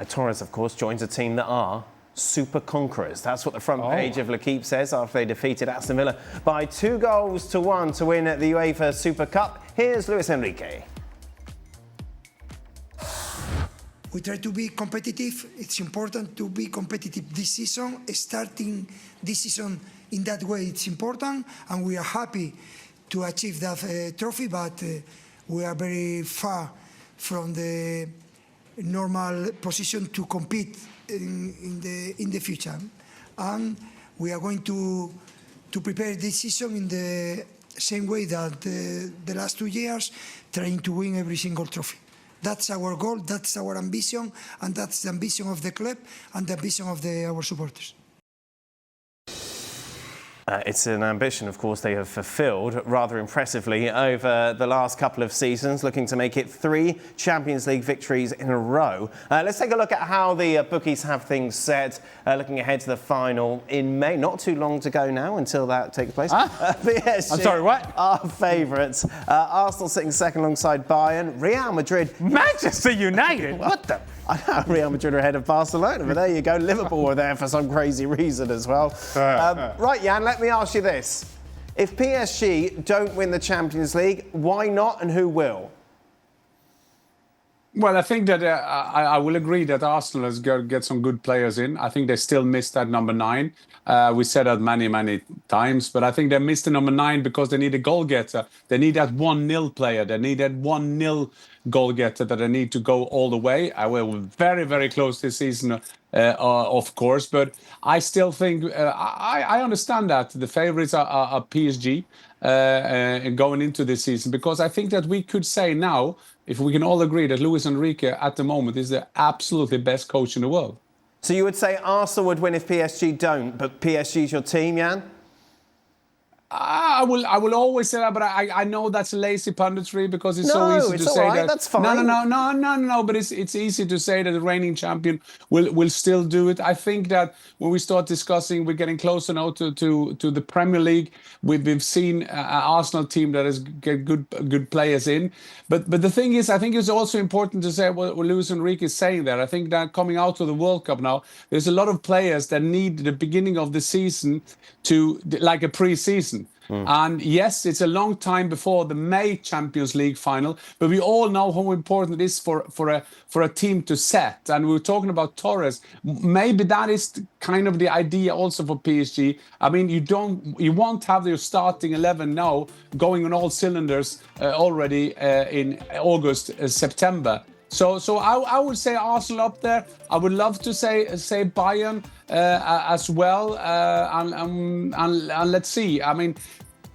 Torres, of course, joins a team that are super conquerors. That's what the front page of L'Équipe says after they defeated Aston Villa by 2-1 to win the UEFA Super Cup. Here's Luis Enrique. We try to be competitive. It's important to be competitive this season. Starting this season in that way, it's important, and we are happy to achieve that trophy, but we are very far from the normal position to compete in the future. And we are going to prepare this season in the same way that the last 2 years, trying to win every single trophy. That's our goal, that's our ambition, and that's the ambition of the club and the ambition of our supporters. It's an ambition, of course, they have fulfilled rather impressively over the last couple of seasons, looking to make it 3 Champions League victories in a row. Let's take a look at how the bookies have things set, looking ahead to the final in May. Not too long to go now until that takes place. PSG, I'm sorry, what? Our favourites. Arsenal sitting second alongside Bayern. Real Madrid. Manchester United? What the? I know Real Madrid are ahead of Barcelona, but there you go. Liverpool were there for some crazy reason as well. Right, Jan, let me ask you this. If PSG don't win the Champions League, why not and who will? Well, I think that I will agree that Arsenal has got to get some good players in. I think they still missed that number 9. We said that many times, but I think they missed the number 9 because they need a goal getter. They need that 1-0 player. They need that 1-0 goal getter that they need to go all the way. I will very close this season, of course, but I still think I understand that the favourites are PSG going into this season, because I think that we could say now, if we can all agree, that Luis Enrique at the moment is the absolutely best coach in the world. So you would say Arsenal would win if PSG don't, but PSG's your team, Jan? I will always say that, but I know that's lazy punditry, because it's so easy to say that. That's fine. No. But it's easy to say that the reigning champion will still do it. I think that when we start discussing, we're getting closer now to the Premier League. We've seen an Arsenal team that has get good players in. But the thing is, I think it's also important to say what Luis Enrique is saying there. I think that coming out of the World Cup now, there's a lot of players that need the beginning of the season to like a pre-season. And yes, it's a long time before the May Champions League final, but we all know how important it is for a team to set. And we were talking about Torres. Maybe that is kind of the idea also for PSG. I mean, you won't have your starting 11 now going on all cylinders already in August, September. So I would say Arsenal up there. I would love to say Bayern as well, and let's see. I mean,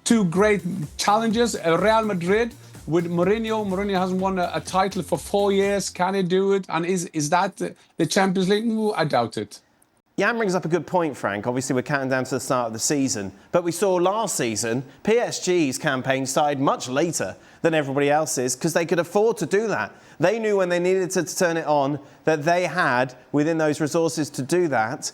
2 great challenges. Real Madrid with Moreno. Moreno hasn't won a title for 4 years. Can he do it? And is that the Champions League? Ooh, I doubt it. Jan brings up a good point, Frank. Obviously, we're counting down to the start of the season. But we saw last season, PSG's campaign started much later than everybody else's because they could afford to do that. They knew when they needed to turn it on that they had within those resources to do that.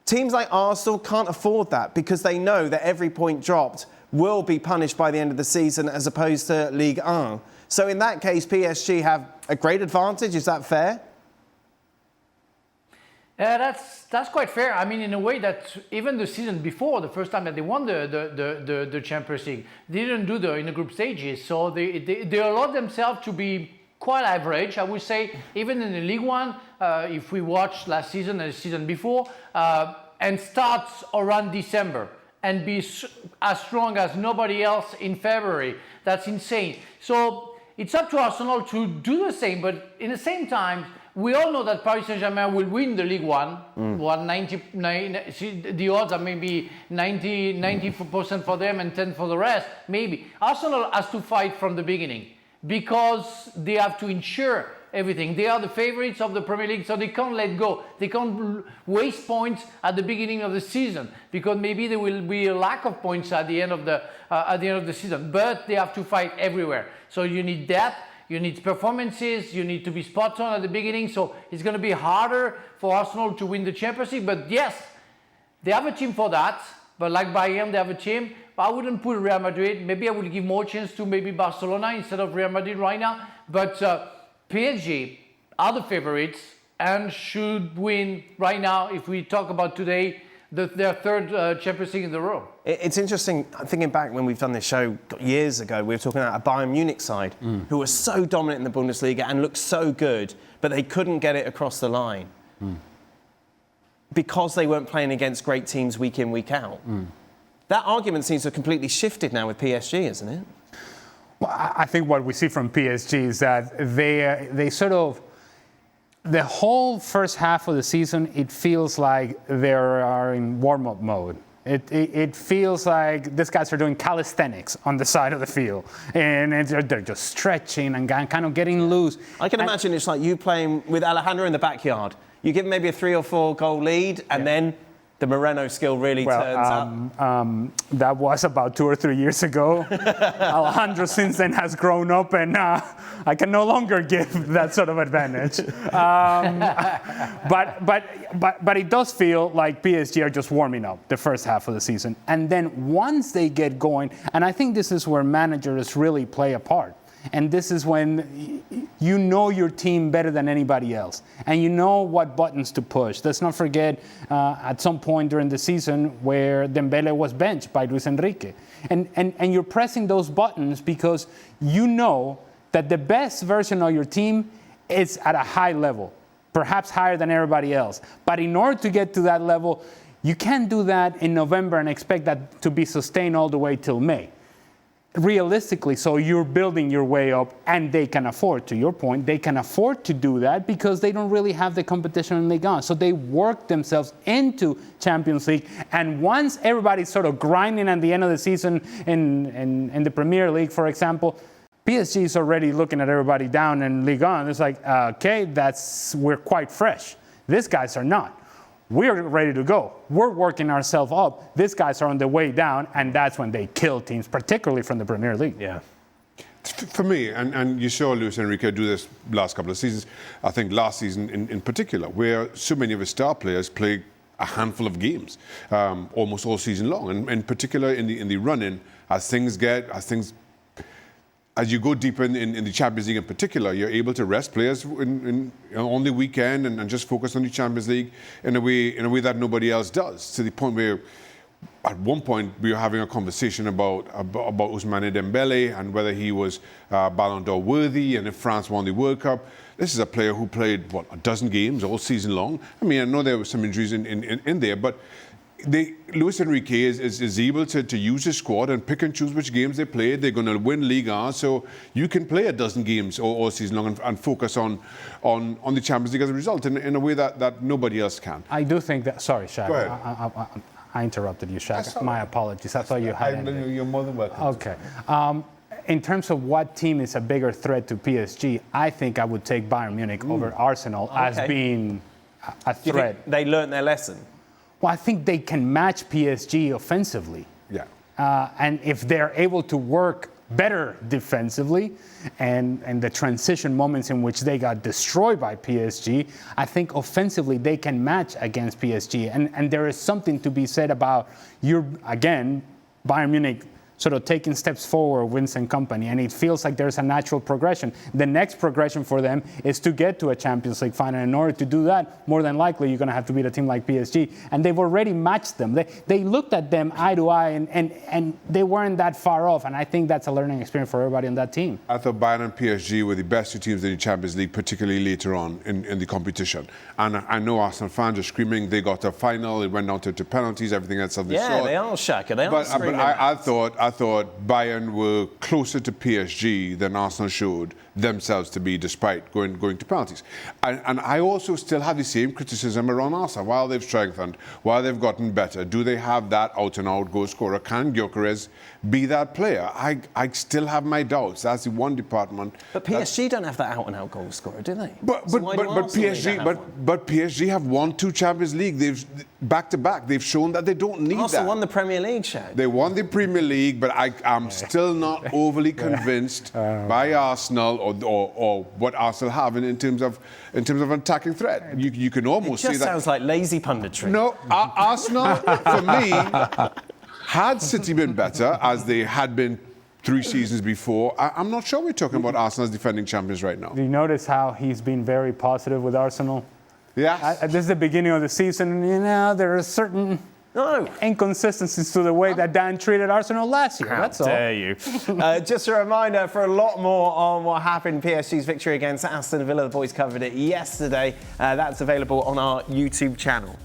Teams like Arsenal can't afford that because they know that every point dropped will be punished by the end of the season as opposed to Ligue 1. So in that case, PSG have a great advantage. Is that fair? That's quite fair. I mean, in a way that even the season before, the first time that they won the Champions League, they didn't do in the group stages. So they allowed themselves to be quite average, I would say, even in the League One, if we watched last season and the season before, and starts around December and be as strong as nobody else in February. That's insane. So it's up to Arsenal to do the same, but in the same time, we all know that Paris Saint-Germain will win the League One. 99, the odds are maybe 90% for them and 10 for the rest, maybe. Arsenal has to fight from the beginning because they have to ensure everything. They are the favorites of the Premier League, so they can't let go. They can't waste points at the beginning of the season because maybe there will be a lack of points at the end of the season. But they have to fight everywhere. So you need depth. You need performances, you need to be spot on at the beginning, so it's going to be harder for Arsenal to win the Champions League. But yes, they have a team for that, but like Bayern, they have a team. But I wouldn't put Real Madrid. Maybe I would give more chance to maybe Barcelona instead of Real Madrid right now. But PSG are the favorites. and should win right now, if we talk about today, their third Champions League in a row. It's interesting, I'm thinking back when we've done this show years ago, we were talking about a Bayern Munich side who were so dominant in the Bundesliga and looked so good, but they couldn't get it across the line because they weren't playing against great teams week in, week out. That argument seems to have completely shifted now with PSG, isn't it? Well, I think what we see from PSG is that they sort of, the whole first half of the season, it feels like they are in warm-up mode. It feels like these guys are doing calisthenics on the side of the field. And they're just stretching and kind of getting loose. I can imagine it's like you playing with Alejandro in the backyard. You give him maybe a 3 or 4 goal lead, and then the Moreno skill really turns up. That was about 2 or 3 years ago. Alejandro since then has grown up, and I can no longer give that sort of advantage. But it does feel like PSG are just warming up the first half of the season. And then once they get going, and I think this is where managers really play a part. And this is when you know your team better than anybody else. And you know what buttons to push. Let's not forget at some point during the season where Dembele was benched by Luis Enrique. And you're pressing those buttons because you know that the best version of your team is at a high level, perhaps higher than everybody else. But in order to get to that level, you can't do that in November and expect that to be sustained all the way till May. Realistically, so you're building your way up, and they can afford, to your point, they can afford to do that because they don't really have the competition in Ligue 1. So they work themselves into Champions League, and once everybody's sort of grinding at the end of the season in the Premier League, for example, PSG is already looking at everybody down in Ligue 1. It's like, okay, we're quite fresh. These guys are not. We're ready to go. We're working ourselves up. These guys are on the way down, and that's when they kill teams, particularly from the Premier League. Yeah. For me, and you saw Luis Enrique do this last couple of seasons, I think last season in particular, where so many of his star players play a handful of games, almost all season long, and in particular in the run-in, as you go deeper in the Champions League in particular, you're able to rest players on the weekend and just focus on the Champions League in a way that nobody else does. To the point where, at one point, we were having a conversation about Ousmane Dembele and whether he was Ballon d'Or worthy and if France won the World Cup. This is a player who played, a dozen games all season long. I mean, I know there were some injuries in there, but Luis Enrique is able to use his squad and pick and choose which games they play. They're going to win Ligue 1, so you can play a dozen games all season long and focus on the Champions League as a result in a way that nobody else can. I do think that. Sorry, Shaka. Go ahead. I interrupted you, Shaka. My apologies. I thought you had ended. You're more than welcome. Okay. In terms of what team is a bigger threat to PSG, I think I would take Bayern Munich over Arsenal as being a threat. Do you think they learned their lesson? Well, I think they can match PSG offensively. Yeah. And if they're able to work better defensively and the transition moments in which they got destroyed by PSG, I think offensively they can match against PSG. And there is something to be said about, Bayern Munich sort of taking steps forward, Vincent Kompany, and it feels like there's a natural progression. The next progression for them is to get to a Champions League final. In order to do that, more than likely, you're going to have to beat a team like PSG. And they've already matched them. They looked at them eye to eye, and they weren't that far off. And I think that's a learning experience for everybody on that team. I thought Bayern and PSG were the best two teams in the Champions League, particularly later on in the competition. And I know Arsenal fans are screaming, they got a final, it went down to penalties, everything else of the sort. Yeah, they are, Shaka. They are screaming. But I thought Bayern were closer to PSG than Arsenal showed themselves to be, despite going to penalties. And I also still have the same criticism around Arsenal. While they've strengthened, while they've gotten better, do they have that out-and-out goal scorer? Can Gyökeres be that player? I still have my doubts. That's the one department. But PSG don't have that out-and-out goal scorer, do they? But PSG have won 2 Champions League. They've back-to-back. They've shown that they don't need Arsenal that. won the Premier League, Shaq. They won the Premier League, but I'm still not overly convinced by Arsenal or what Arsenal have in terms of an attacking threat. You can almost see that. It just sounds like lazy punditry. No, Arsenal, for me, had City been better, as they had been 3 seasons before, I'm not sure we're talking about Arsenal as defending champions right now. Do you notice how he's been very positive with Arsenal? Yes. This is the beginning of the season. You know, there are certain inconsistencies to the way that Dan treated Arsenal last year. That's all. How dare you? Just a reminder for a lot more on what happened, PSG's victory against Aston Villa. The boys covered it yesterday. That's available on our YouTube channel.